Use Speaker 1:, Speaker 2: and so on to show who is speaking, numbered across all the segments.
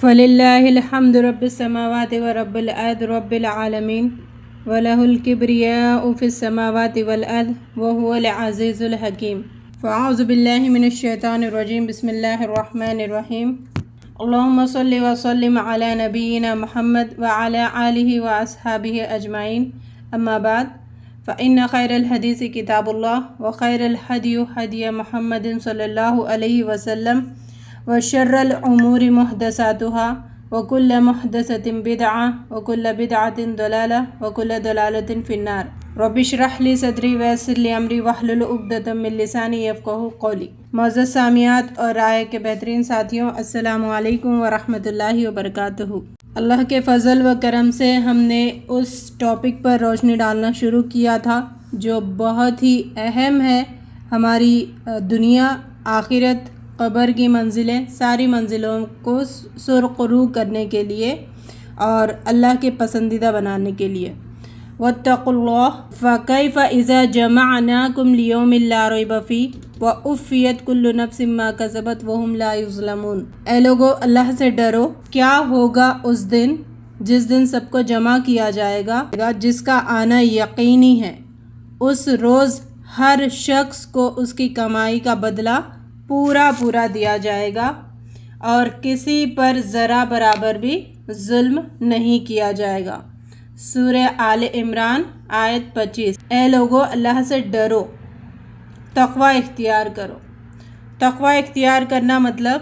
Speaker 1: فللہ الحمد رب السماوات ورب الارض رب العالمین ولہ الکبریاء فی السماوات والارض وہو العزیز الحکیم۔ فاعوذ باللہ من الشیطان الرجیم، بسم اللہ الرحمن الرحیم۔ اللہم صلی وسلم علی نبینا محمد وعلی آلہ واصحابہ اجمعین، اما بعد فإن خیر الحدیث کتاب اللہ وخیر الہدی ہدی محمد صلی اللہ علیہ وسلم وشر الامور محدثاتها وکل محدثۃ بدعہ وکل بدعۃ ضلالہ وکل ضلالۃ فی النار۔ رب اشرح لی صدری ویسر لی امری واحلل عقدۃ من لسانی یفقہوا قولی۔ معزز سامعات اور رائے کے بہترین ساتھیوں، السلام علیکم ورحمۃ اللہ وبرکاتہ۔ اللہ کے فضل و کرم سے ہم نے اس ٹاپک پر روشنی ڈالنا شروع کیا تھا جو بہت ہی اہم ہے، ہماری دنیا، آخرت، قبر کی منزلیں، ساری منزلوں کو سرخرو کرنے کے لیے اور اللہ کے پسندیدہ بنانے کے لیے۔ واتقوا اللہ فکیف اذا جمعناکم لیوم لا ریب فیہ ووفیت کل نفس ما کسبت وہم لا یظلمون۔ اے لوگو، اللہ سے ڈرو، کیا ہوگا اس دن جس دن سب کو جمع کیا جائے گا، جس کا آنا یقینی ہے۔ اس روز ہر شخص کو اس کی کمائی کا بدلہ پورا دیا جائے گا اور کسی پر ذرا برابر بھی ظلم نہیں کیا جائے گا۔ سورہ آل عمران آیت 25۔ اے لوگو، اللہ سے ڈرو، تقوی اختیار کرو۔ تقوی اختیار کرنا مطلب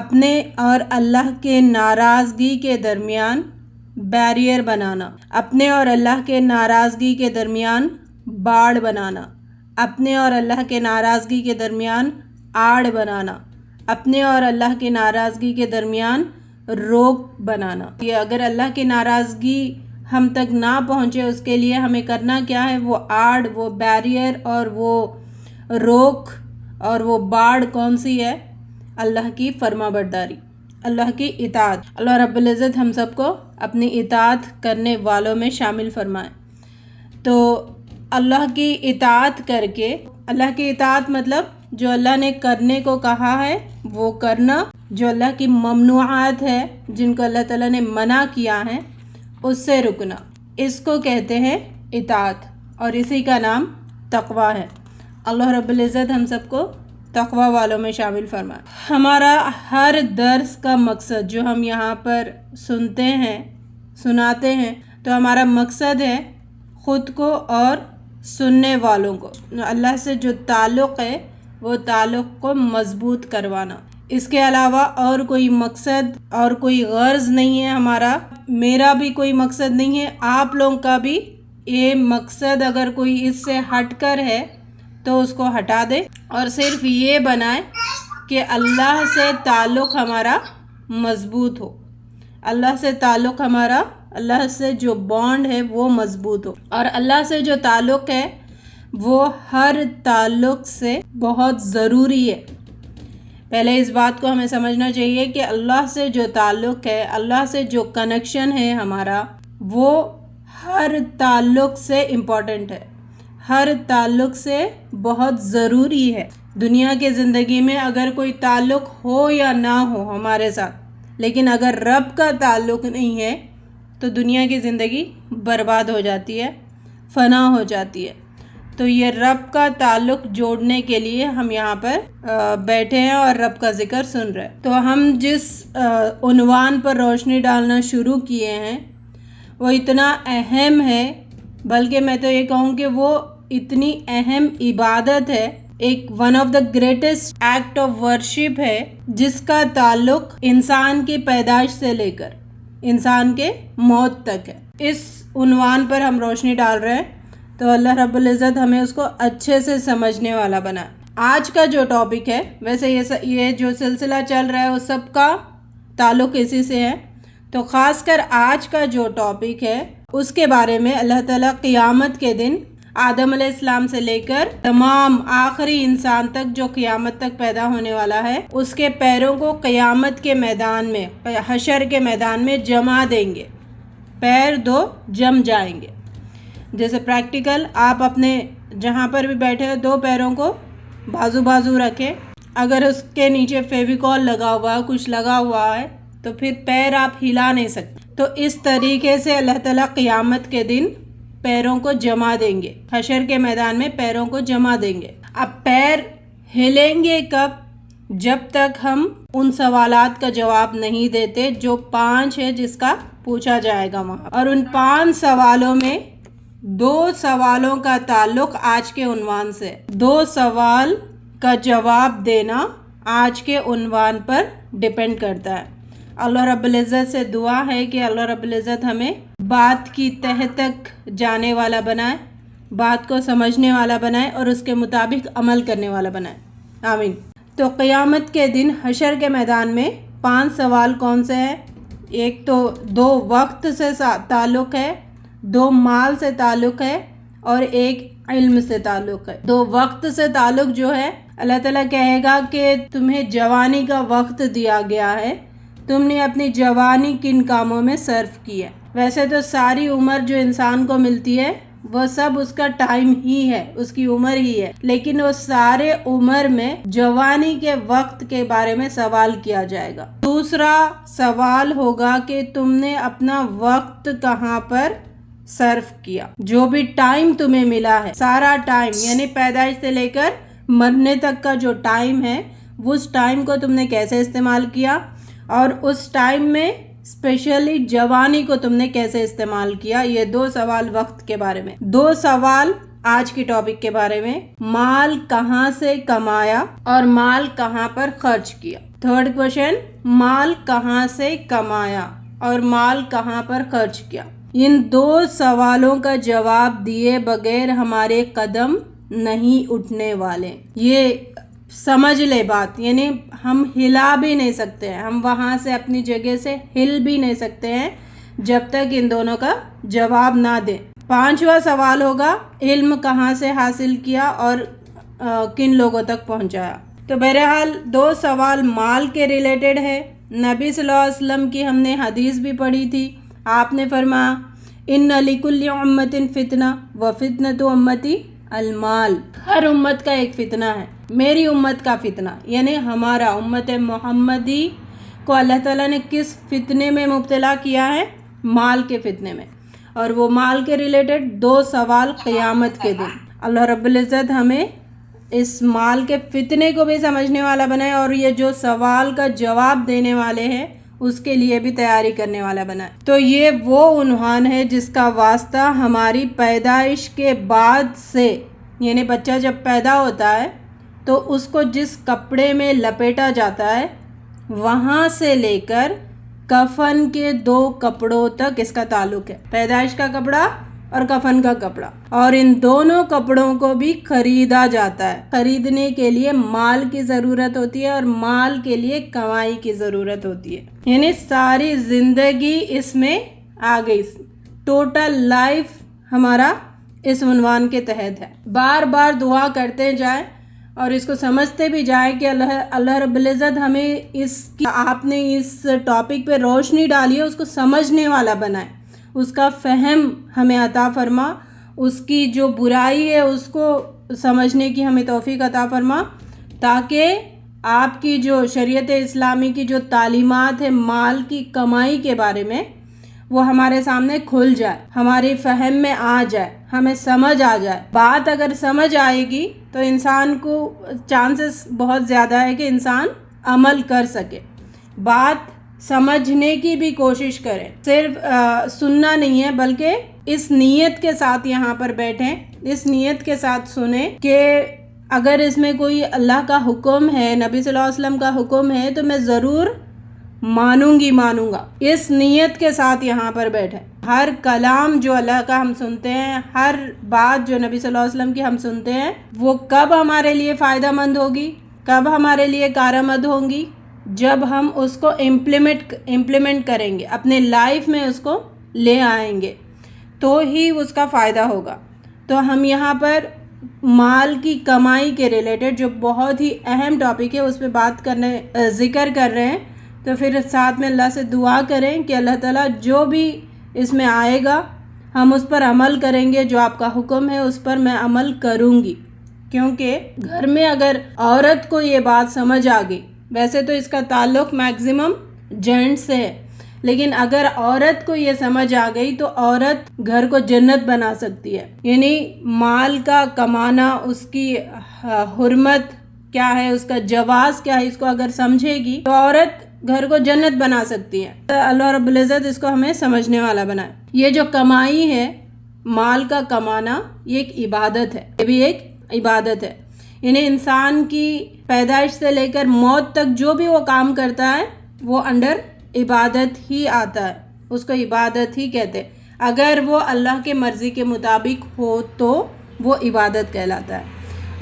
Speaker 1: اپنے اور اللہ کے ناراضگی کے درمیان بیریئر بنانا، اپنے اور اللہ کے ناراضگی کے درمیان باڑ بنانا، اپنے اور اللہ کے ناراضگی کے درمیان آڑ بنانا، اپنے اور اللہ کی ناراضگی کے درمیان روک بنانا۔ یہ اگر اللہ کی ناراضگی ہم تک نہ پہنچے، اس کے لیے ہمیں کرنا کیا ہے؟ وہ آڑ، وہ بیریئر اور وہ روک اور وہ باڑ کون سی ہے؟ اللہ کی فرما برداری، اللہ کی اطاعت۔ اللہ رب العزت ہم سب کو اپنی اطاعت کرنے والوں میں شامل فرمائے۔ تو اللہ کی اطاعت کر کے، اللہ کی اطاعت مطلب جو اللہ نے کرنے کو کہا ہے وہ کرنا، جو اللہ کی ممنوعات ہے، جن کو اللہ تعالیٰ نے منع کیا ہے، اس سے رکنا، اس کو کہتے ہیں اطاعت، اور اسی کا نام تقوی ہے۔ اللہ رب العزت ہم سب کو تقوی والوں میں شامل فرمائے۔ ہمارا ہر درس کا مقصد جو ہم یہاں پر سنتے ہیں، سناتے ہیں، تو ہمارا مقصد ہے خود کو اور سننے والوں کو اللہ سے جو تعلق ہے وہ تعلق کو مضبوط کروانا۔ اس کے علاوہ اور کوئی مقصد اور کوئی غرض نہیں ہے ہمارا، میرا بھی کوئی مقصد نہیں ہے، آپ لوگوں کا بھی۔ یہ مقصد اگر کوئی اس سے ہٹ کر ہے تو اس کو ہٹا دے اور صرف یہ بنائے کہ اللہ سے تعلق ہمارا مضبوط ہو، اللہ سے تعلق ہمارا، اللہ سے جو بانڈ ہے وہ مضبوط ہو۔ اور اللہ سے جو تعلق ہے وہ ہر تعلق سے بہت ضروری ہے۔ پہلے اس بات کو ہمیں سمجھنا چاہیے کہ اللہ سے جو تعلق ہے، اللہ سے جو کنیکشن ہے ہمارا، وہ ہر تعلق سے امپورٹنٹ ہے، ہر تعلق سے بہت ضروری ہے۔ دنیا کے زندگی میں اگر کوئی تعلق ہو یا نہ ہو ہمارے ساتھ، لیکن اگر رب کا تعلق نہیں ہے تو دنیا کی زندگی برباد ہو جاتی ہے، فنا ہو جاتی ہے۔ تو یہ رب کا تعلق جوڑنے کے لیے ہم یہاں پر بیٹھے ہیں اور رب کا ذکر سن رہے ہیں۔ تو ہم جس عنوان پر روشنی ڈالنا شروع کیے ہیں وہ اتنا اہم ہے، بلکہ میں تو یہ کہوں کہ وہ اتنی اہم عبادت ہے، ایک one of the greatest act of worship ہے، جس کا تعلق انسان کی پیدائش سے لے کر انسان کے موت تک ہے۔ اس عنوان پر ہم روشنی ڈال رہے ہیں، تو اللہ رب العزت ہمیں اس کو اچھے سے سمجھنے والا بنا۔ آج کا جو ٹاپک ہے، ویسے یہ جو سلسلہ چل رہا ہے وہ سب کا تعلق اسی سے ہے، تو خاص کر آج کا جو ٹاپک ہے اس کے بارے میں اللہ تعالیٰ قیامت کے دن آدم علیہ السلام سے لے کر تمام آخری انسان تک جو قیامت تک پیدا ہونے والا ہے، اس کے پیروں کو قیامت کے میدان میں، حشر کے میدان میں جما دیں گے، پیر دو جم جائیں گے۔ جیسے پریکٹیکل آپ اپنے جہاں پر بھی بیٹھے ہو، دو پیروں کو بازو رکھیں، اگر اس کے نیچے فیویکول لگا ہوا ہے، کچھ لگا ہوا ہے تو پھر پیر آپ ہلا نہیں سکتے. تو اس طریقے سے اللہ تعالیٰ قیامت کے دن پیروں کو جما دیں گے، حشر کے میدان میں پیروں کو جما دیں گے. اب پیر ہلیں گے کب؟ جب تک ہم ان سوالات کا جواب نہیں دیتے جو 5 ہے جس کا پوچھا جائے گا وہاں. اور ان 5 سوالوں میں 2 سوالوں کا تعلق آج کے عنوان سے. 2 سوال کا جواب دینا آج کے عنوان پر ڈیپینڈ کرتا ہے. اللہ رب العزت سے دعا ہے کہ اللہ رب العزت ہمیں بات کی تہ تک جانے والا بنائے، بات کو سمجھنے والا بنائے اور اس کے مطابق عمل کرنے والا بنائے. آمین. تو قیامت کے دن حشر کے میدان میں 5 سوال کون سے ہیں؟ ایک تو 2 وقت سے تعلق ہے، 2 مال سے تعلق ہے اور ایک علم سے تعلق ہے. 2 وقت سے تعلق جو ہے، اللہ تعالیٰ کہے گا کہ تمہیں جوانی کا وقت دیا گیا ہے، تم نے اپنی جوانی کن کاموں میں صرف کی ہے. ویسے تو ساری عمر جو انسان کو ملتی ہے وہ سب اس کا ٹائم ہی ہے، اس کی عمر ہی ہے، لیکن وہ سارے عمر میں جوانی کے وقت کے بارے میں سوال کیا جائے گا. دوسرا سوال ہوگا کہ تم نے اپنا وقت کہاں پر صرف کیا. جو بھی ٹائم تمہیں ملا ہے، سارا ٹائم یعنی پیدائش سے لے کر مرنے تک کا جو ٹائم ہے، اس ٹائم کو تم نے کیسے استعمال کیا، اور اس ٹائم میں اسپیشلی جوانی کو تم نے کیسے استعمال کیا. یہ 2 سوال وقت کے بارے میں. 2 سوال آج کی ٹاپک کے بارے میں، مال کہاں سے کمایا اور مال کہاں پر خرچ کیا. تھرڈ کوشچن، مال کہاں سے کمایا اور مال کہاں پر خرچ کیا. ان 2 سوالوں کا جواب دیے بغیر ہمارے قدم نہیں اٹھنے والے. یہ سمجھ لے بات، یعنی ہم ہلا بھی نہیں سکتے ہیں، ہم وہاں سے اپنی جگہ سے ہل بھی نہیں سکتے ہیں جب تک ان دونوں کا جواب نہ دیں. 5واں سوال ہوگا علم کہاں سے حاصل کیا اور کن لوگوں تک پہنچایا. تو بہرحال 2 سوال مال کے ریلیٹڈ ہے. نبی صلی اللہ علیہ وسلم کی ہم نے حدیث بھی پڑھی تھی. آپ نے فرمایا ان لکل امت فتنہ وفتنۃ امتی المال. ہر امت کا ایک فتنہ ہے، میری امت کا فتنہ یعنی ہمارا امت محمدی کو اللہ تعالیٰ نے کس فتنے میں مبتلا کیا ہے؟ مال کے فتنے میں. اور وہ مال کے ریلیٹڈ 2 سوال قیامت کے دن. اللہ رب العزت ہمیں اس مال کے فتنے کو بھی سمجھنے والا بنائے اور یہ جو سوال کا جواب دینے والے ہیں اس کے لیے بھی تیاری کرنے والا بنائے. تو یہ وہ عنوان ہے جس کا واسطہ ہماری پیدائش کے بعد سے، یعنی بچہ جب پیدا ہوتا ہے تو اس کو جس کپڑے میں لپیٹا جاتا ہے وہاں سے لے کر کفن کے 2 کپڑوں تک اس کا تعلق ہے. پیدائش کا کپڑا اور کفن کا کپڑا. اور ان دونوں کپڑوں کو بھی خریدا جاتا ہے. خریدنے کے لیے مال کی ضرورت ہوتی ہے اور مال کے لیے کمائی کی ضرورت ہوتی ہے. یعنی ساری زندگی اس میں آ گئی. ٹوٹل لائف ہمارا اس عنوان کے تحت ہے. بار بار دعا کرتے جائیں اور اس کو سمجھتے بھی جائیں کہ اللہ رب العزت ہمیں آپ نے اس ٹاپک پہ روشنی ڈالی ہے، اس کو سمجھنے والا بنائے، اس کا فہم ہمیں عطا فرما، اس کی جو برائی ہے اس کو سمجھنے کی ہمیں توفیق عطا فرما، تاکہ آپ کی جو شریعت اسلامی کی جو تعلیمات ہے مال کی کمائی کے بارے میں وہ ہمارے سامنے کھل جائے، ہماری فہم میں آ جائے، ہمیں سمجھ آ جائے. بات اگر سمجھ آئے گی تو انسان کو چانسز بہت زیادہ ہے کہ انسان عمل کر سکے. بات سمجھنے کی بھی کوشش کریں، صرف سننا نہیں ہے بلکہ اس نیت کے ساتھ یہاں پر بیٹھیں، اس نیت کے ساتھ سنیں کہ اگر اس میں کوئی اللہ کا حکم ہے، نبی صلی اللہ علیہ وسلم کا حکم ہے تو میں ضرور مانوں گا. اس نیت کے ساتھ یہاں پر بیٹھیں. ہر کلام جو اللہ کا ہم سنتے ہیں، ہر بات جو نبی صلی اللہ علیہ وسلم کی ہم سنتے ہیں، وہ کب ہمارے لیے فائدہ مند ہوگی، کب ہمارے لیے کارآمد ہوں گی؟ جب ہم اس کو امپلیمنٹ کریں گے، اپنے لائف میں اس کو لے آئیں گے تو ہی اس کا فائدہ ہوگا. تو ہم یہاں پر مال کی کمائی کے ریلیٹڈ جو بہت ہی اہم ٹاپک ہے اس پہ ذکر کر رہے ہیں. تو پھر ساتھ میں اللہ سے دعا کریں کہ اللہ تعالیٰ جو بھی اس میں آئے گا ہم اس پر عمل کریں گے، جو آپ کا حکم ہے اس پر میں عمل کروں گی. کیونکہ گھر میں اگر عورت کو یہ بات سمجھ آ گئی، ویسے تو اس کا تعلق میکزیمم جینٹس سے ہے، لیکن اگر عورت کو یہ سمجھ آ گئی تو عورت گھر کو جنت بنا سکتی ہے. یعنی مال کا کمانا، اس کی حرمت کیا ہے، اس کا جواز کیا ہے، اس کو اگر سمجھے گی تو عورت گھر کو جنت بنا سکتی ہے. اللہ رب العزت اس کو ہمیں سمجھنے والا بنائے. یہ جو کمائی ہے، مال کا کمانا، یہ ایک عبادت ہے، یہ بھی ایک عبادت ہے. یعنی انسان کی پیدائش سے لے کر موت تک جو بھی وہ کام کرتا ہے وہ انڈر عبادت ہی آتا ہے، اس کو عبادت ہی کہتے ہیں. اگر وہ اللہ کے مرضی کے مطابق ہو تو وہ عبادت کہلاتا ہے.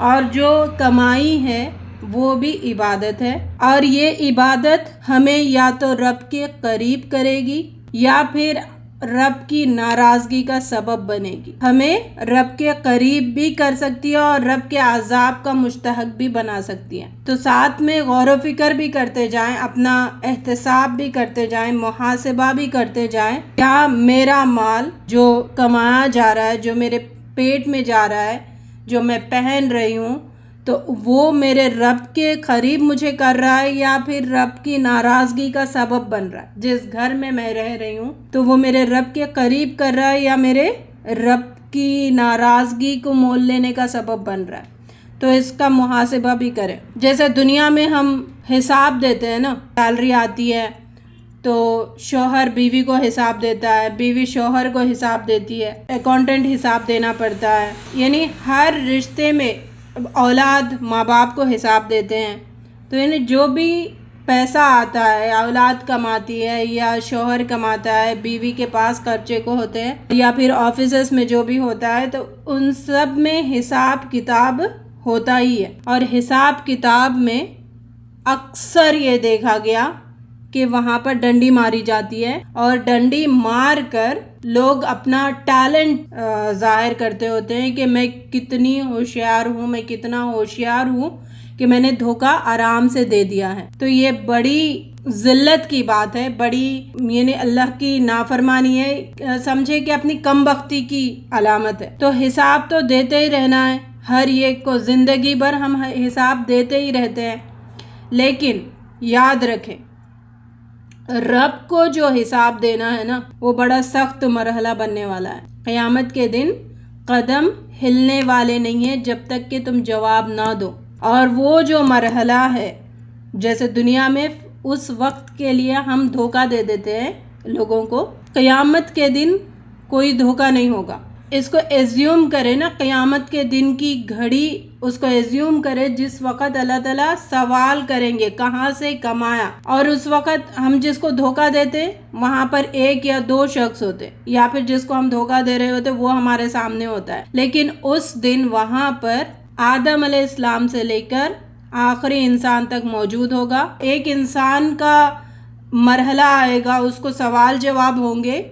Speaker 1: اور جو کمائی ہے وہ بھی عبادت ہے، اور یہ عبادت ہمیں یا تو رب کے قریب کرے گی یا پھر رب کی ناراضگی کا سبب بنے گی. ہمیں رب کے قریب بھی کر سکتی ہے اور رب کے عذاب کا مستحق بھی بنا سکتی ہے. تو ساتھ میں غور و فکر بھی کرتے جائیں، اپنا احتساب بھی کرتے جائیں، محاسبہ بھی کرتے جائیں. کیا میرا مال جو کمایا جا رہا ہے، جو میرے پیٹ میں جا رہا ہے، جو میں پہن رہی ہوں، تو وہ میرے رب کے قریب مجھے کر رہا ہے یا پھر رب کی ناراضگی کا سبب بن رہا ہے؟ جس گھر میں میں رہ رہی ہوں تو وہ میرے رب کے قریب کر رہا ہے یا میرے رب کی ناراضگی کو مول لینے کا سبب بن رہا ہے؟ تو اس کا محاسبہ بھی کریں. جیسے دنیا میں ہم حساب دیتے ہیں نا، سیلری آتی ہے تو شوہر بیوی کو حساب دیتا ہے، بیوی شوہر کو حساب دیتی ہے، اکاؤنٹنٹ حساب دینا پڑتا ہے. یعنی ہر رشتے میں اولاد ماں باپ کو حساب دیتے ہیں. تو یعنی جو بھی پیسہ آتا ہے، اولاد کماتی ہے یا شوہر کماتا ہے، بیوی کے پاس خرچے کو ہوتے ہیں، یا پھر آفیسز میں جو بھی ہوتا ہے، تو ان سب میں حساب کتاب ہوتا ہی ہے. اور حساب کتاب میں اکثر یہ دیکھا گیا کہ وہاں پر ڈنڈی ماری جاتی ہے، اور ڈنڈی مار کر لوگ اپنا ٹیلنٹ ظاہر کرتے ہوتے ہیں کہ میں کتنی ہوشیار ہوں، میں کتنا ہوشیار ہوں کہ میں نے دھوکہ آرام سے دے دیا ہے. تو یہ بڑی ذلت کی بات ہے، بڑی یعنی اللہ کی نافرمانی ہے، سمجھے کہ اپنی کم بختی کی علامت ہے. تو حساب تو دیتے ہی رہنا ہے، ہر ایک کو زندگی بھر ہم حساب دیتے ہی رہتے ہیں. لیکن یاد رکھیں، رب کو جو حساب دینا ہے نا، وہ بڑا سخت مرحلہ بننے والا ہے. قیامت کے دن قدم ہلنے والے نہیں ہیں جب تک کہ تم جواب نہ دو. اور وہ جو مرحلہ ہے، جیسے دنیا میں اس وقت کے لیے ہم دھوکہ دے دیتے ہیں لوگوں کو، قیامت کے دن کوئی دھوکہ نہیں ہوگا. اس کو ایزیوم کرے نا، قیامت کے دن کی گھڑی اس کو ایزیوم کرے جس وقت اللہ تعالیٰ سوال کریں گے کہاں سے کمایا. اور اس وقت ہم جس کو دھوکہ دیتے وہاں پر ایک یا دو شخص ہوتے، یا پھر جس کو ہم دھوکہ دے رہے ہوتے وہ ہمارے سامنے ہوتا ہے. لیکن اس دن وہاں پر آدم علیہ السلام سے لے کر آخری انسان تک موجود ہوگا. ایک انسان کا مرحلہ آئے گا، اس کو سوال جواب ہوں گے،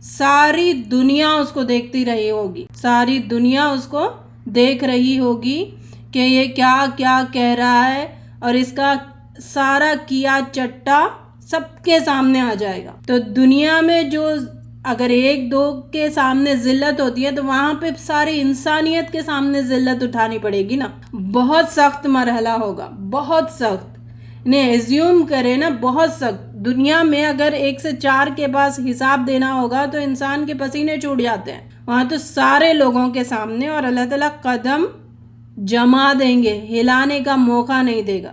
Speaker 1: ساری دنیا اس کو دیکھتی رہی ہوگی، ساری دنیا اس کو دیکھ رہی ہوگی کہ یہ کیا کیا کہہ رہا ہے، اور اس کا سارا کیا چٹا سب کے سامنے آ جائے گا. تو دنیا میں جو اگر ایک دو کے سامنے ذلت ہوتی ہے تو وہاں پہ ساری انسانیت کے سامنے ذلت اٹھانی پڑے گی نا. بہت سخت مرحلہ ہوگا، بہت سخت. انہیں ایزیوم کرے نا، بہت سخت. دنیا میں اگر 1 سے 4 کے پاس حساب دینا ہوگا تو انسان کے پسینے چھوٹ جاتے ہیں. وہاں تو سارے لوگوں کے سامنے، اور اللہ تعالیٰ قدم جما دیں گے، ہلانے کا موقع نہیں دے گا،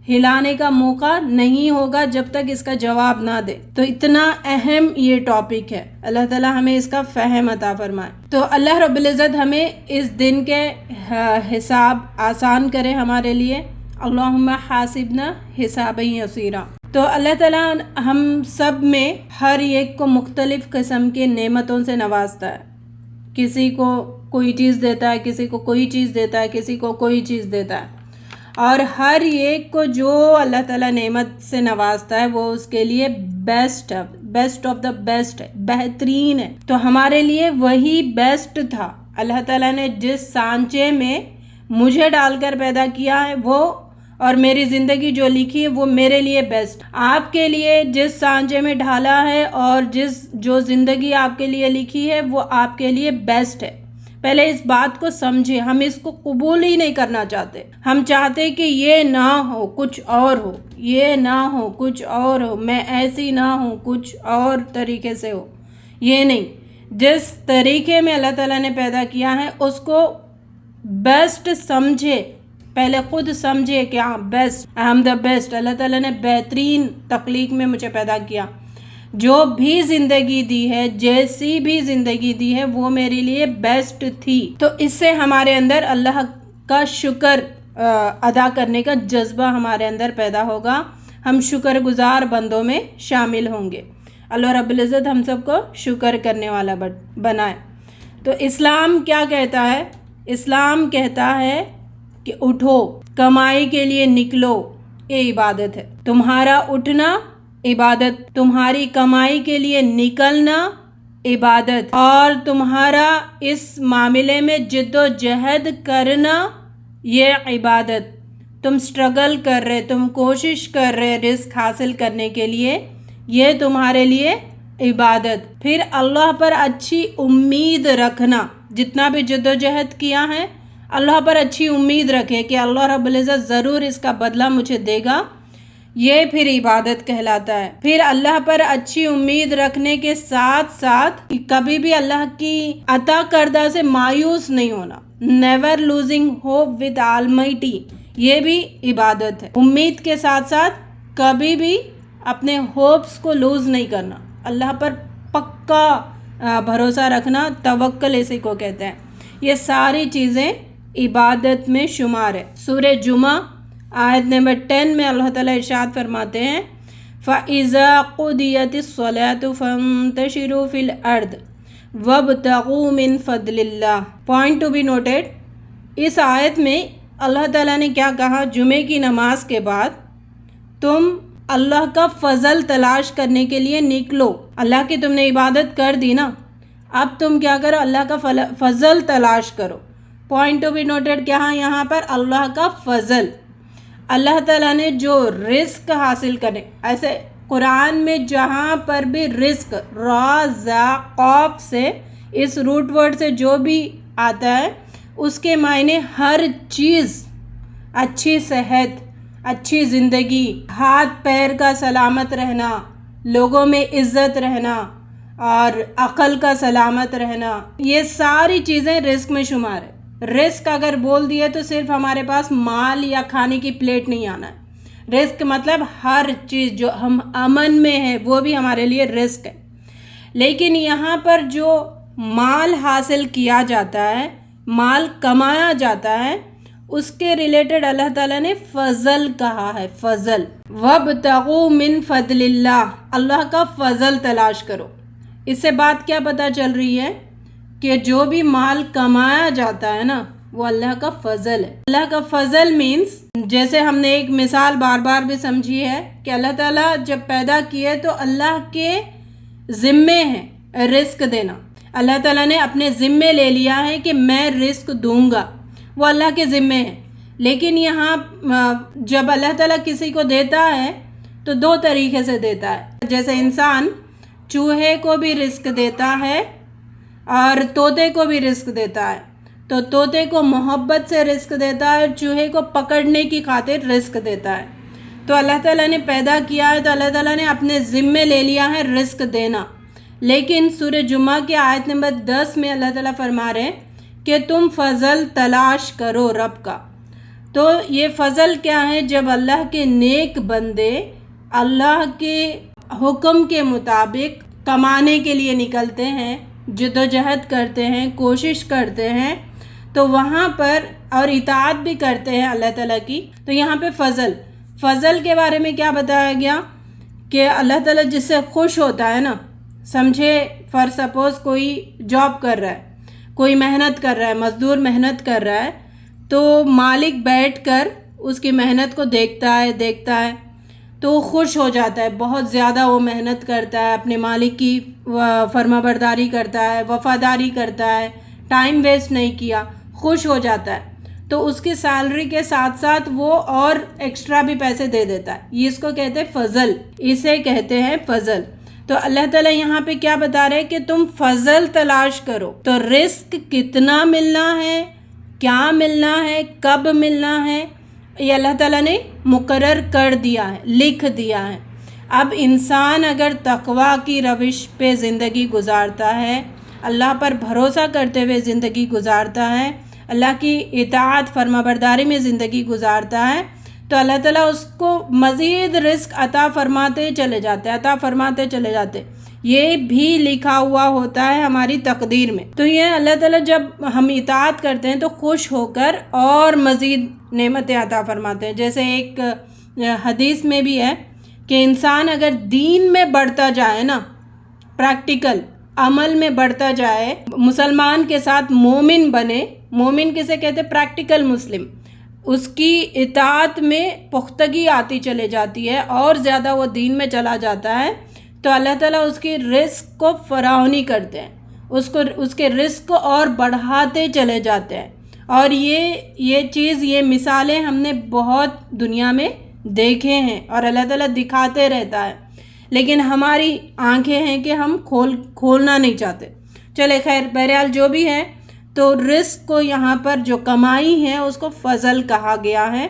Speaker 1: ہلانے کا موقع نہیں ہوگا جب تک اس کا جواب نہ دے. تو اتنا اہم یہ ٹاپک ہے، اللہ تعالیٰ ہمیں اس کا فہم عطا فرمائے. تو اللہ رب العزت ہمیں اس دن کے حساب آسان کرے ہمارے لیے. اللہم حاسبنا حسابا یسیرا. تو اللہ تعالیٰ ہم سب میں ہر ایک کو مختلف قسم کے نعمتوں سے نوازتا ہے. کسی کو کوئی چیز دیتا ہے، کسی کو کوئی چیز دیتا ہے، کسی کو کوئی چیز دیتا ہے. اور ہر ایک کو جو اللہ تعالیٰ نعمت سے نوازتا ہے وہ اس کے لیے بیسٹ آف دا بیسٹ ہے، بہترین ہے. تو ہمارے لیے وہی بیسٹ تھا. اللہ تعالیٰ نے جس سانچے میں مجھے ڈال کر پیدا کیا ہے وہ، اور میری زندگی جو لکھی ہے وہ میرے لیے بیسٹ. آپ کے لیے جس سانچے میں ڈھالا ہے اور جو زندگی آپ کے لیے لکھی ہے وہ آپ کے لیے بیسٹ ہے. پہلے اس بات کو سمجھے. ہم اس کو قبول ہی نہیں کرنا چاہتے. ہم چاہتے کہ یہ نہ ہو کچھ اور ہو, یہ نہ ہو کچھ اور ہو, میں ایسی نہ ہوں کچھ اور طریقے سے ہو. یہ نہیں, جس طریقے میں اللہ تعالیٰ نے پیدا کیا ہے اس کو بیسٹ سمجھے. پہلے خود سمجھے کہ ہاں best, I am the best. اللہ تعالیٰ نے بہترین تخلیق میں مجھے پیدا کیا. جو بھی زندگی دی ہے, جیسی بھی زندگی دی ہے, وہ میرے لیے بیسٹ تھی. تو اس سے ہمارے اندر اللہ کا شکر ادا کرنے کا جذبہ ہمارے اندر پیدا ہوگا. ہم شکر گزار بندوں میں شامل ہوں گے. اللہ رب العزت ہم سب کو شکر کرنے والا بنائے. تو اسلام کیا کہتا ہے؟ اسلام کہتا ہے کہ اٹھو, کمائی کے لیے نکلو, یہ عبادت ہے. تمہارا اٹھنا عبادت, تمہاری کمائی کے لیے نکلنا عبادت, اور تمہارا اس معاملے میں جد و جہد کرنا یہ عبادت. تم سٹرگل کر رہے, تم کوشش کر رہے رزق حاصل کرنے کے لیے, یہ تمہارے لیے عبادت. پھر اللہ پر اچھی امید رکھنا. جتنا بھی جد و جہد کیا ہے اللہ پر اچھی امید رکھے کہ اللہ رب العزت ضرور اس کا بدلہ مجھے دے گا, یہ پھر عبادت کہلاتا ہے. پھر اللہ پر اچھی امید رکھنے کے ساتھ ساتھ کبھی بھی اللہ کی عطا کردہ سے مایوس نہیں ہونا. Never losing hope with Almighty, یہ بھی عبادت ہے. امید کے ساتھ ساتھ کبھی بھی اپنے ہوپس کو لوز نہیں کرنا, اللہ پر پکا بھروسہ رکھنا, توکل اسی کو کہتے ہیں. یہ ساری چیزیں عبادت میں شمار ہے. سورہ جمعہ آیت نمبر 10 میں اللہ تعالیٰ ارشاد فرماتے ہیں فَإِذَا قُضِيَتِ الصَّلَاةُ فَانْتَشِرُوا فِي الْأَرْضِ وَابْتَغُوا مِنْ فَضْلِ اللَّهِ. پوائنٹ ٹو بی نوٹڈ, اس آیت میں اللہ تعالیٰ نے کیا کہا؟ جمعے کی نماز کے بعد تم اللہ کا فضل تلاش کرنے کے لیے نکلو. اللہ کی تم نے عبادت کر دی نا, اب تم کیا کرو؟ اللہ کا فضل تلاش کرو. پوائنٹ ٹو بی نوٹڈ کیا ہے یہاں پر؟ اللہ کا فضل. اللہ تعالیٰ نے جو رزق حاصل کرے, ایسے قرآن میں جہاں پر بھی رزق را زا قاف سے, اس روٹ ورڈ سے جو بھی آتا ہے اس کے معنی ہر چیز, اچھی صحت, اچھی زندگی, ہاتھ پیر کا سلامت رہنا, لوگوں میں عزت رہنا اور عقل کا سلامت رہنا, یہ ساری چیزیں رزق میں شمار ہے. رزق اگر بول دیے تو صرف ہمارے پاس مال یا کھانے کی پلیٹ نہیں آنا ہے. رزق مطلب ہر چیز جو ہم امن میں ہے وہ بھی ہمارے لیے رزق ہے. لیکن یہاں پر جو مال حاصل کیا جاتا ہے, مال کمایا جاتا ہے, اس کے ریلیٹڈ اللہ تعالیٰ نے فضل کہا ہے. فضل, وَابْتَغُوا مِنْ فَضْلِ اللَّهِ, اللہ کا فضل تلاش کرو. اس سے بات کیا پتہ چل رہی ہے کہ جو بھی مال کمایا جاتا ہے نا وہ اللہ کا فضل ہے. اللہ کا فضل مینس, جیسے ہم نے ایک مثال بار بار بھی سمجھی ہے کہ اللہ تعالیٰ جب پیدا کیے تو اللہ کے ذمے ہے رزق دینا. اللہ تعالیٰ نے اپنے ذمے لے لیا ہے کہ میں رزق دوں گا, وہ اللہ کے ذمے ہے. لیکن یہاں جب اللہ تعالیٰ کسی کو دیتا ہے تو دو طریقے سے دیتا ہے. جیسے انسان چوہے کو بھی رزق دیتا ہے اور طوطے کو بھی رزق دیتا ہے, تو طوطے کو محبت سے رزق دیتا ہے اور چوہے کو پکڑنے کی خاطر رزق دیتا ہے. تو اللہ تعالیٰ نے پیدا کیا ہے تو اللہ تعالیٰ نے اپنے ذمے لے لیا ہے رزق دینا. لیکن سورہ جمعہ کی آیت نمبر 10 میں اللہ تعالیٰ فرما رہے ہیں کہ تم فضل تلاش کرو رب کا. تو یہ فضل کیا ہے؟ جب اللہ کے نیک بندے اللہ کے حکم کے مطابق کمانے کے لیے نکلتے ہیں, جد و جہد کرتے ہیں, کوشش کرتے ہیں, تو وہاں پر اور اطاعت بھی کرتے ہیں اللہ تعالیٰ کی, تو یہاں پہ فضل کے بارے میں کیا بتایا گیا کہ اللہ تعالیٰ جس سے خوش ہوتا ہے نا, سمجھے فار سپوز کوئی جاب کر رہا ہے, کوئی محنت کر رہا ہے, مزدور محنت کر رہا ہے, تو مالک بیٹھ کر اس کی محنت کو دیکھتا ہے تو وہ خوش ہو جاتا ہے. بہت زیادہ وہ محنت کرتا ہے, اپنے مالک کی فرما برداری کرتا ہے, وفاداری کرتا ہے, ٹائم ویسٹ نہیں کیا, خوش ہو جاتا ہے. تو اس کی سیلری کے ساتھ ساتھ وہ اور ایکسٹرا بھی پیسے دے دیتا ہے. یہ اس کو کہتے ہیں فضل, اسے کہتے ہیں فضل. تو اللہ تعالیٰ یہاں پہ کیا بتا رہے ہیں کہ تم فضل تلاش کرو. تو رزق کتنا ملنا ہے، کیا ملنا ہے، کب ملنا ہے، یہ اللہ تعالیٰ نے مقرر کر دیا ہے، لکھ دیا ہے. اب انسان اگر تقویٰ کی روش پہ زندگی گزارتا ہے، اللہ پر بھروسہ کرتے ہوئے زندگی گزارتا ہے، اللہ کی اطاعت فرما برداری میں زندگی گزارتا ہے، تو اللہ تعالیٰ اس کو مزید رزق عطا فرماتے چلے جاتے. یہ بھی لکھا ہوا ہوتا ہے ہماری تقدیر میں. تو یہ اللہ تعالیٰ جب ہم اطاعت کرتے ہیں تو خوش ہو کر اور مزید نعمتیں عطا فرماتے ہیں. جیسے ایک حدیث میں بھی ہے کہ انسان اگر دین میں بڑھتا جائے نا، پریکٹیکل عمل میں بڑھتا جائے، مسلمان کے ساتھ مومن بنے. مومن کسے کہتے ہیں؟ پریکٹیکل مسلم. اس کی اطاعت میں پختگی آتی چلے جاتی ہے اور زیادہ وہ دین میں چلا جاتا ہے، تو اللہ تعالیٰ اس کی رزق کو فراوانی کرتے ہیں، اس کے رزق کو اور بڑھاتے چلے جاتے ہیں. اور یہ مثالیں ہم نے بہت دنیا میں دیکھے ہیں اور اللہ تعالیٰ دکھاتے رہتا ہے، لیکن ہماری آنکھیں ہیں کہ ہم کھولنا نہیں چاہتے. چلے خیر، بہرحال جو بھی ہے، تو رزق کو یہاں پر جو کمائی ہے اس کو فضل کہا گیا ہے،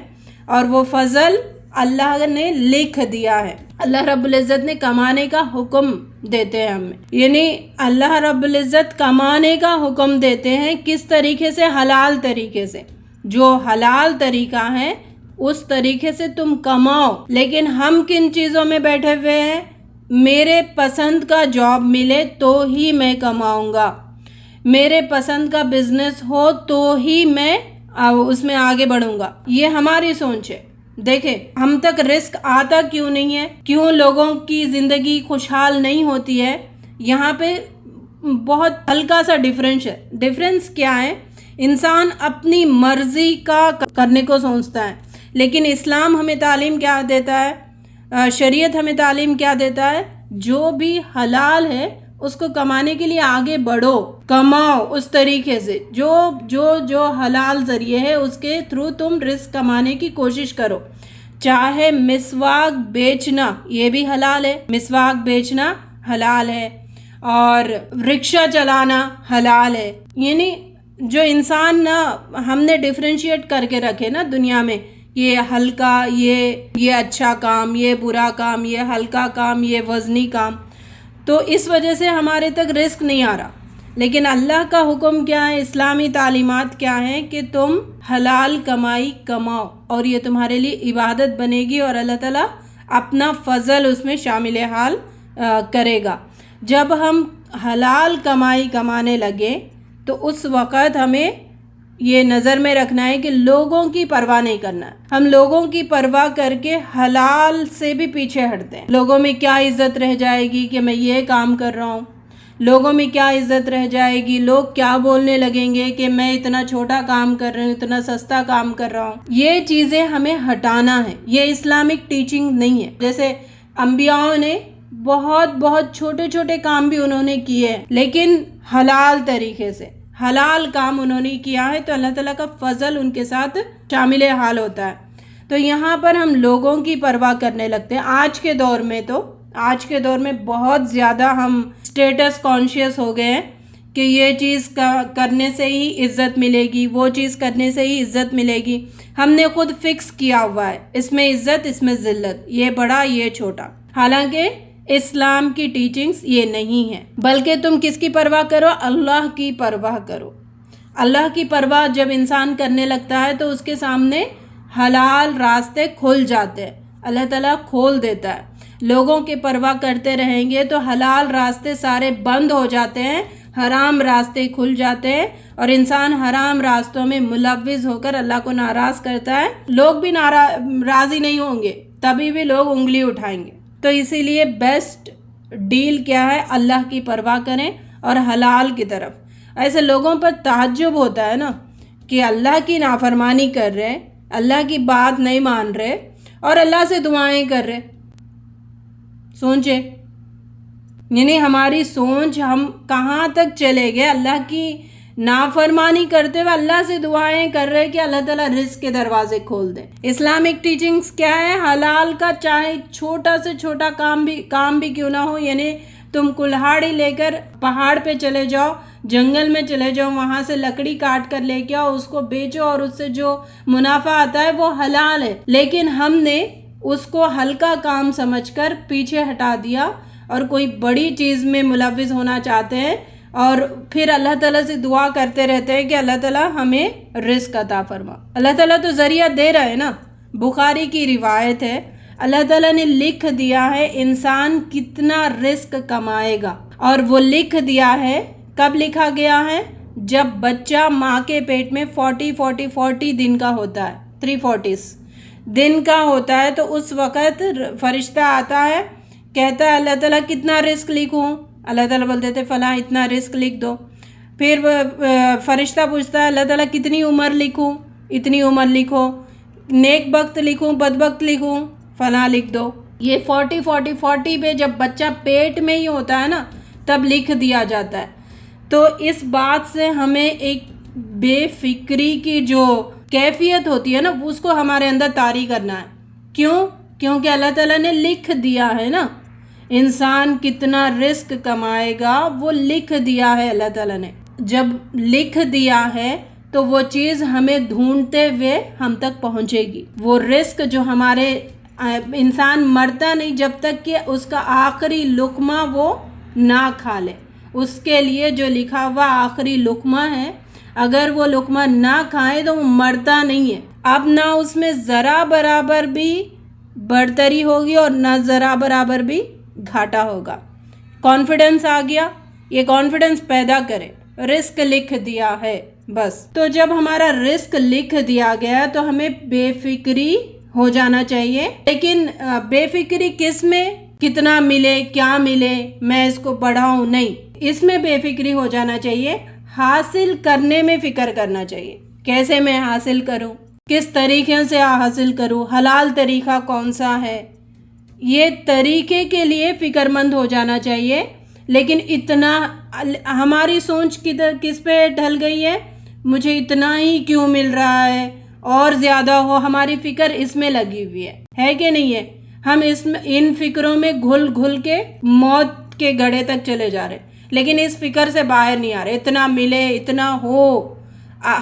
Speaker 1: اور وہ فضل اللہ نے لکھ دیا ہے. اللہ رب العزت نے کمانے کا حکم دیتے ہیں ہمیں، یعنی اللہ رب العزت کمانے کا حکم دیتے ہیں. کس طریقے سے؟ حلال طریقے سے. جو حلال طریقہ ہے اس طریقے سے تم کماؤ. لیکن ہم کن چیزوں میں بیٹھے ہوئے ہیں؟ میرے پسند کا جاب ملے تو ہی میں کماؤں گا، میرے پسند کا بزنس ہو تو ہی میں اس میں آگے بڑھوں گا. یہ ہماری سوچ ہے. دیکھیں ہم تک رزق آتا کیوں نہیں ہے، کیوں لوگوں کی زندگی خوشحال نہیں ہوتی ہے؟ یہاں پہ بہت ہلکا سا ڈیفرنس کیا ہے؟ انسان اپنی مرضی کا کرنے کو سوچتا ہے، لیکن اسلام ہمیں تعلیم کیا دیتا ہے؟ شریعت ہمیں تعلیم کیا دیتا ہے؟ جو بھی حلال ہے اس کو کمانے کے لیے آگے بڑھو، کماؤ اس طریقے سے. جو حلال ذریعے ہے اس کے تھرو تم رزق کمانے کی کوشش کرو. چاہے مسواک بیچنا، یہ بھی حلال ہے، مسواک بیچنا حلال ہے، اور رکشہ چلانا حلال ہے. یعنی جو انسان نا ہم نے ڈیفرینشیٹ کر کے رکھے نا دنیا میں، یہ ہلکا، یہ اچھا کام، یہ برا کام، یہ ہلکا کام، یہ وزنی کام، تو اس وجہ سے ہمارے تک رزق نہیں آ رہا. لیکن اللہ کا حکم کیا ہے، اسلامی تعلیمات کیا ہیں کہ تم حلال کمائی کماؤ، اور یہ تمہارے لیے عبادت بنے گی، اور اللہ تعالیٰ اپنا فضل اس میں شامل حال کرے گا. جب ہم حلال کمائی کمانے لگے تو اس وقت ہمیں یہ نظر میں رکھنا ہے کہ لوگوں کی پرواہ نہیں کرنا ہے. ہم لوگوں کی پرواہ کر کے حلال سے بھی پیچھے ہٹتے ہیں. لوگوں میں کیا عزت رہ جائے گی کہ میں یہ کام کر رہا ہوں، لوگوں میں کیا عزت رہ جائے گی، لوگ کیا بولنے لگیں گے کہ میں اتنا چھوٹا کام کر رہا ہوں، اتنا سستا کام کر رہا ہوں. یہ چیزیں ہمیں ہٹانا ہے، یہ اسلامک ٹیچنگ نہیں ہے. جیسے انبیاءوں نے بہت چھوٹے کام بھی انہوں نے کیے ہیں، لیکن حلال طریقے سے حلال کام انہوں نے کیا ہے، تو اللہ تعالیٰ کا فضل ان کے ساتھ شامل حال ہوتا ہے. تو یہاں پر ہم لوگوں کی پرواہ کرنے لگتے ہیں. آج کے دور میں بہت زیادہ ہم اسٹیٹس کانشیس ہو گئے ہیں کہ یہ چیز کرنے سے ہی عزت ملے گی، وہ چیز کرنے سے ہی عزت ملے گی. ہم نے خود فکس کیا ہوا ہے، اس میں عزت، اس میں ذلت، یہ بڑا یہ چھوٹا. حالانکہ اسلام کی ٹیچنگز یہ نہیں ہے، بلکہ تم کس کی پرواہ کرو؟ اللہ کی پرواہ کرو. اللہ کی پرواہ جب انسان کرنے لگتا ہے تو اس کے سامنے حلال راستے کھل جاتے ہیں، اللہ تعالیٰ کھول دیتا ہے. لوگوں کی پرواہ کرتے رہیں گے تو حلال راستے سارے بند ہو جاتے ہیں، حرام راستے کھل جاتے ہیں، اور انسان حرام راستوں میں ملوث ہو کر اللہ کو ناراض کرتا ہے. لوگ بھی راضی نہیں ہوں گے، تبھی بھی لوگ انگلی اٹھائیں گے. تو اسی لیے بیسٹ ڈیل کیا ہے؟ اللہ کی پرواہ کریں اور حلال کی طرف. ایسے لوگوں پر تعجب ہوتا ہے نا کہ اللہ کی نافرمانی کر رہے، اللہ کی بات نہیں مان رہے اور اللہ سے دعائیں کر رہے. سوچے، یعنی ہماری سوچ ہم کہاں تک چلے گئے؟ اللہ کی نافرمانی کرتے ہوئے اللہ سے دعائیں کر رہے کہ اللہ تعالیٰ رزق کے دروازے کھول دے. اسلامک ٹیچنگز کیا ہے؟ حلال کا چاہے چھوٹا سے چھوٹا کام بھی کیوں نہ ہو، یعنی تم کلہاڑی لے کر پہاڑ پہ چلے جاؤ، جنگل میں چلے جاؤ، وہاں سے لکڑی کاٹ کر لے کے آؤ، اس کو بیچو اور اس سے جو منافع آتا ہے وہ حلال ہے. لیکن ہم نے اس کو ہلکا کام سمجھ کر پیچھے ہٹا دیا اور کوئی بڑی چیز میں ملوث ہونا چاہتے ہیں، اور پھر اللہ تعالیٰ سے دعا کرتے رہتے ہیں کہ اللہ تعالیٰ ہمیں رزق عطا فرما. اللہ تعالیٰ تو ذریعہ دے رہا ہے نا. بخاری کی روایت ہے، اللہ تعالیٰ نے لکھ دیا ہے انسان کتنا رزق کمائے گا، اور وہ لکھ دیا ہے. کب لکھا گیا ہے؟ جب بچہ ماں کے پیٹ میں 40 دن کا ہوتا ہے، 340 دن کا ہوتا ہے، تو اس وقت فرشتہ آتا ہے، کہتا ہے اللہ تعالیٰ کتنا رزق لکھوں؟ اللہ تعالیٰ بولتے تھے فلاں اتنا رزق لکھ دو. پھر فرشتہ پوچھتا ہے اللہ تعالیٰ کتنی عمر لکھوں؟ اتنی عمر لکھو. نیک وقت لکھوں، بد وقت لکھوں؟ فلاں لکھ دو. یہ 40 پہ جب بچہ پیٹ میں ہی ہوتا ہے نا تب لکھ دیا جاتا ہے. تو اس بات سے ہمیں ایک بے فکری کی جو کیفیت ہوتی ہے نا اس کو ہمارے اندر طاری کرنا ہے. کیوں؟ کیونکہ اللہ تعالیٰ نے لکھ دیا ہے نا انسان کتنا رزق کمائے گا، وہ لکھ دیا ہے اللہ تعالیٰ نے. جب لکھ دیا ہے تو وہ چیز ہمیں ڈھونڈتے ہوئے ہم تک پہنچے گی. وہ رزق جو ہمارے انسان مرتا نہیں جب تک کہ اس کا آخری لقمہ وہ نہ کھا لے. اس کے لیے جو لکھا ہوا آخری لقمہ ہے، اگر وہ لقمہ نہ کھائے تو وہ مرتا نہیں ہے. اب نہ اس میں ذرا برابر بھی برتری ہوگی اور نہ ذرا برابر بھی گھاٹا ہوگا. کانفیڈنس آ گیا. یہ کانفیڈنس پیدا کرے، رزق لکھ دیا ہے بس. تو جب ہمارا رزق لکھ دیا گیا تو ہمیں بے فکری ہو جانا چاہیے. لیکن بے فکری کس میں؟ کتنا ملے، کیا ملے، میں اس کو بڑھاؤں؟ نہیں، اس میں بے فکری ہو جانا چاہیے. حاصل کرنے میں فکر کرنا چاہیے. کیسے میں حاصل کروں، کس طریقے سے حاصل کروں، حلال طریقہ کون سا ہے، یہ طریقے کے لیے فکر مند ہو جانا چاہیے. لیکن اتنا ہماری سوچ کس پہ ڈھل گئی ہے؟ مجھے اتنا ہی کیوں مل رہا ہے، اور زیادہ ہو. ہماری فکر اس میں لگی ہوئی ہے کہ نہیں ہے؟ ہم ان فکروں میں گھل کے موت کے گڑھے تک چلے جا رہے، لیکن اس فکر سے باہر نہیں آ رہے. اتنا ملے، اتنا ہو،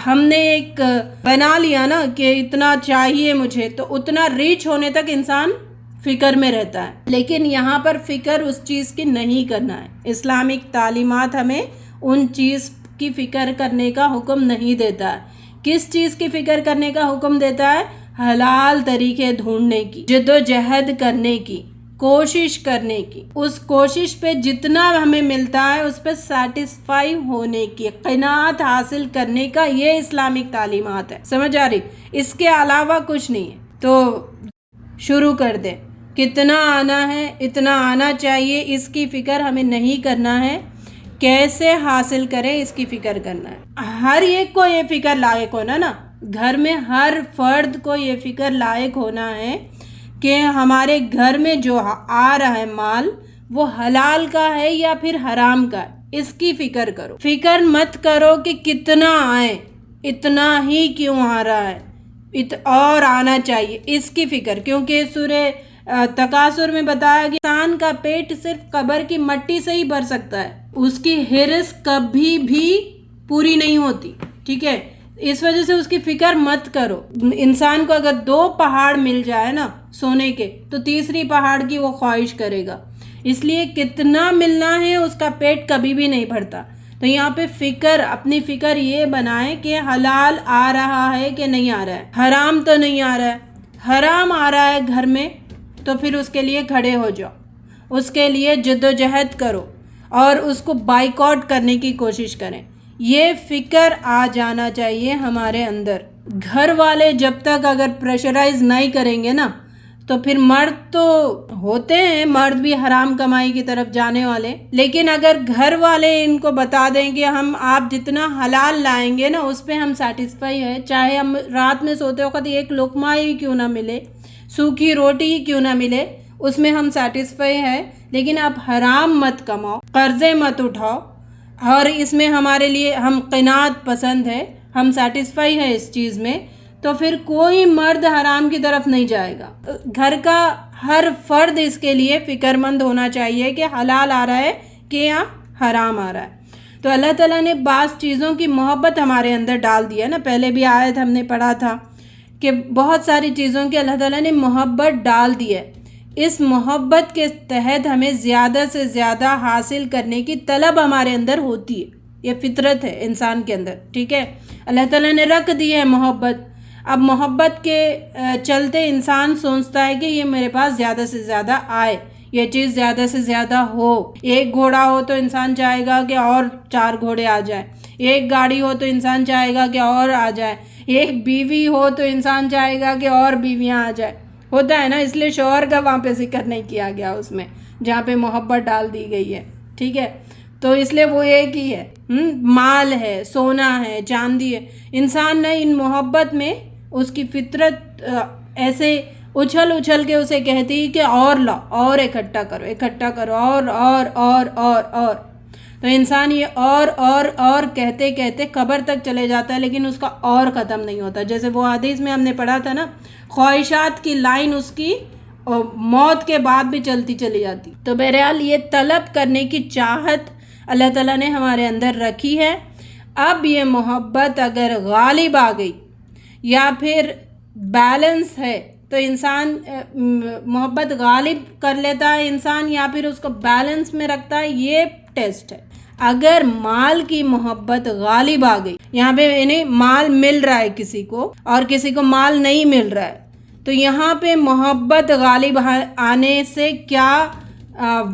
Speaker 1: ہم نے ایک بنا لیا نا کہ اتنا چاہیے مجھے، تو اتنا ریچ ہونے تک انسان فکر میں رہتا ہے. لیکن یہاں پر فکر اس چیز کی نہیں کرنا ہے. اسلامک تعلیمات ہمیں ان چیز کی فکر کرنے کا حکم نہیں دیتا ہے. کس چیز کی فکر کرنے کا حکم دیتا ہے؟ حلال طریقے ڈھونڈنے کی، جد و جہد کرنے کی، کوشش کرنے کی. اس کوشش پہ جتنا ہمیں ملتا ہے اس پہ سیٹسفائی ہونے کی، قناعت حاصل کرنے کا، یہ اسلامک تعلیمات ہے. سمجھ آ رہی؟ اس کے علاوہ کچھ نہیں ہے. تو شروع کر دیں. کتنا آنا ہے، اتنا آنا چاہیے، اس کی فکر ہمیں نہیں کرنا ہے. کیسے حاصل کریں اس کی فکر کرنا ہے. ہر ایک کو یہ فکر لائق ہونا نا، گھر میں ہر فرد کو یہ فکر لائق ہونا ہے کہ ہمارے گھر میں جو آ رہا ہے مال وہ حلال کا ہے یا پھر حرام کا ہے. اس کی فکر کرو. فکر مت کرو کہ کتنا آئے، اتنا ہی کیوں آ رہا ہے، اور آنا چاہیے، اس کی فکر. کیونکہ سورہ تکاثر میں بتایا کہ انسان کا پیٹ صرف قبر کی مٹی سے ہی بھر سکتا ہے، اس کی ہرس کبھی بھی پوری نہیں ہوتی. ٹھیک ہے، اس وجہ سے اس کی فکر مت کرو. انسان کو اگر 2 پہاڑ مل جائے نا سونے کے تو تیسری پہاڑ کی وہ خواہش کرے گا. اس لیے کتنا ملنا ہے اس کا پیٹ کبھی بھی نہیں بھرتا. تو یہاں پہ فکر، اپنی فکر یہ بنائیں کہ حلال آ رہا ہے کہ نہیں آ رہا ہے، حرام تو نہیں آ رہا ہے. حرام آ رہا ہے گھر میں تو پھر اس کے لیے کھڑے ہو جاؤ، اس کے لیے جد و جہد کرو اور اس کو بائیکاٹ کرنے کی کوشش کریں. یہ فکر آ جانا چاہیے ہمارے اندر. گھر والے جب تک اگر پریشرائز نہیں کریں گے نا تو پھر مرد تو ہوتے ہیں، مرد بھی حرام کمائی کی طرف جانے والے. لیکن اگر گھر والے ان کو بتا دیں کہ آپ جتنا حلال لائیں گے نا اس پہ ہم سیٹسفائی ہے، چاہے ہم رات میں سوتے وقت ایک لقمہ ہی کیوں نہ ملے، سوکھی روٹی ہی کیوں نہ ملے، اس میں ہم سیٹسفائی ہے. لیکن آپ حرام مت کماؤ، قرضے مت اٹھاؤ، اور اس میں ہمارے لیے ہم قناعت پسند ہے، ہم سیٹسفائی ہے اس چیز میں، تو پھر کوئی مرد حرام کی طرف نہیں جائے گا۔ گھر کا ہر فرد اس کے لیے فکر مند ہونا چاہیے کہ حلال آ رہا ہے کہ یا حرام آ رہا ہے۔ تو اللہ تعالیٰ نے بعض چیزوں کی محبت ہمارے اندر ڈال دی ہے نا، پہلے بھی آیت ہم نے پڑھا تھا کہ بہت ساری چیزوں کی اللہ تعالیٰ نے محبت ڈال دی ہے۔ اس محبت کے تحت ہمیں زیادہ سے زیادہ حاصل کرنے کی طلب ہمارے اندر ہوتی ہے، یہ فطرت ہے انسان کے اندر، ٹھیک ہے۔ اللہ تعالیٰ نے رکھ دی ہے محبت، اب محبت کے چلتے انسان سوچتا ہے کہ یہ میرے پاس زیادہ سے زیادہ آئے، یہ چیز زیادہ سے زیادہ ہو۔ ایک گھوڑا ہو تو انسان چاہے گا کہ اور 4 گھوڑے آ جائیں، ایک گاڑی ہو تو انسان چاہے گا کہ اور آ جائے، ایک بیوی ہو تو انسان چاہے گا کہ اور بیویاں آ جائیں، ہوتا ہے نا۔ اس لیے شوہر کا وہاں پہ ذکر نہیں کیا گیا اس میں جہاں پہ محبت ڈال دی گئی ہے، ٹھیک ہے۔ تو اس لیے وہ ایک ہی ہے، مال ہے، سونا ہے، چاندی ہے۔ انسان نے ان محبت میں اس کی فطرت ایسے اچھل کے اسے کہتی کہ اور لا، اور اکٹھا کرو، اور تو انسان یہ اور کہتے قبر تک چلے جاتا ہے، لیکن اس کا اور ختم نہیں ہوتا۔ جیسے وہ حدیث میں ہم نے پڑھا تھا نا، خواہشات کی لائن اس کی موت کے بعد بھی چلتی چلی جاتی۔ تو بہرحال یہ طلب کرنے کی چاہت اللہ تعالیٰ نے ہمارے اندر رکھی ہے۔ اب یہ محبت اگر غالب آ گئی یا پھر بیلنس ہے تو انسان محبت غالب کر لیتا ہے انسان، یا پھر اس کو بیلنس میں رکھتا ہے، یہ ٹیسٹ ہے۔ اگر مال کی محبت غالب آ گئی، یہاں پہ یعنی مال مل رہا ہے کسی کو اور کسی کو مال نہیں مل رہا ہے، تو یہاں پہ محبت غالب آنے سے کیا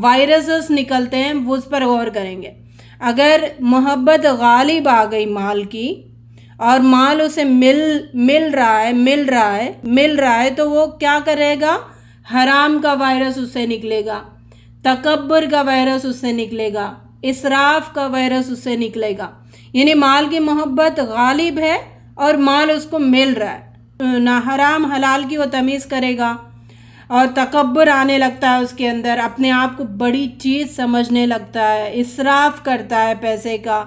Speaker 1: وائرسز نکلتے ہیں وہ اس پر غور کریں گے۔ اگر محبت غالب آ گئی مال کی اور مال اسے مل رہا ہے تو وہ کیا کرے گا؟ حرام کا وائرس اس سے نکلے گا، تکبر کا وائرس اس سے نکلے گا، اسراف کا وائرس اس سے نکلے گا۔ یعنی مال کی محبت غالب ہے اور مال اس کو مل رہا ہے، نہ حرام حلال کی وہ تمیز کرے گا، اور تکبر آنے لگتا ہے اس کے اندر، اپنے آپ کو بڑی چیز سمجھنے لگتا ہے، اسراف کرتا ہے پیسے کا،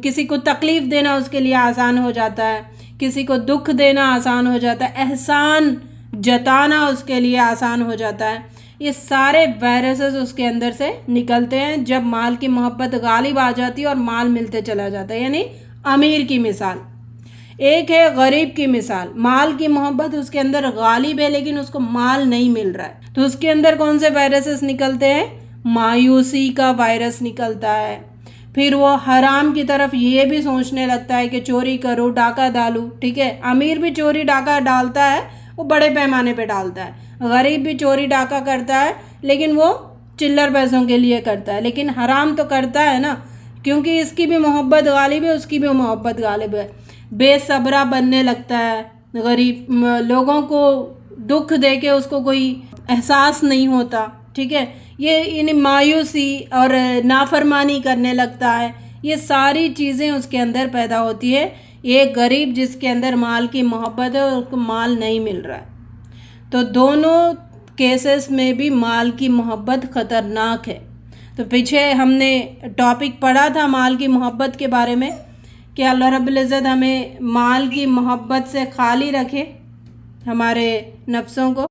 Speaker 1: کسی کو تکلیف دینا اس کے لیے آسان ہو جاتا ہے، کسی کو دکھ دینا آسان ہو جاتا ہے، احسان جتانا اس کے لیے آسان ہو جاتا ہے۔ یہ سارے وائرسز اس کے اندر سے نکلتے ہیں جب مال کی محبت غالب آ جاتی ہے اور مال ملتے چلا جاتا ہے۔ یعنی امیر کی مثال ایک ہے، غریب کی مثال، مال کی محبت اس کے اندر غالب ہے لیکن اس کو مال نہیں مل رہا ہے، تو اس کے اندر کون سے وائرسز نکلتے ہیں؟ مایوسی کا وائرس نکلتا ہے، پھر وہ حرام کی طرف یہ بھی سوچنے لگتا ہے کہ چوری کروں، ڈاکہ ڈالوں، ٹھیک ہے۔ امیر بھی چوری ڈاکہ ڈالتا ہے، وہ بڑے پیمانے پہ ڈالتا ہے، غریب بھی چوری ڈاکہ کرتا ہے لیکن وہ چلر پیسوں کے لیے کرتا ہے، لیکن حرام تو کرتا ہے نا، کیونکہ اس کی بھی محبت غالب ہے، اس کی بھی محبت غالب ہے۔ بے صبرا بننے لگتا ہے، غریب لوگوں کو دکھ دے کے اس کو کوئی احساس نہیں ہوتا، ٹھیک ہے۔ یہ یعنی مایوسی اور نافرمانی کرنے لگتا ہے، یہ ساری چیزیں اس کے اندر پیدا ہوتی ہے۔ یہ غریب جس کے اندر مال کی محبت ہے اور اس کو مال نہیں مل رہا ہے، تو دونوں کیسز میں بھی مال کی محبت خطرناک ہے۔ تو پیچھے ہم نے ٹاپک پڑھا تھا مال کی محبت کے بارے میں کہ اللہ رب العزت ہمیں مال کی محبت سے خالی رکھے، ہمارے نفسوں کو۔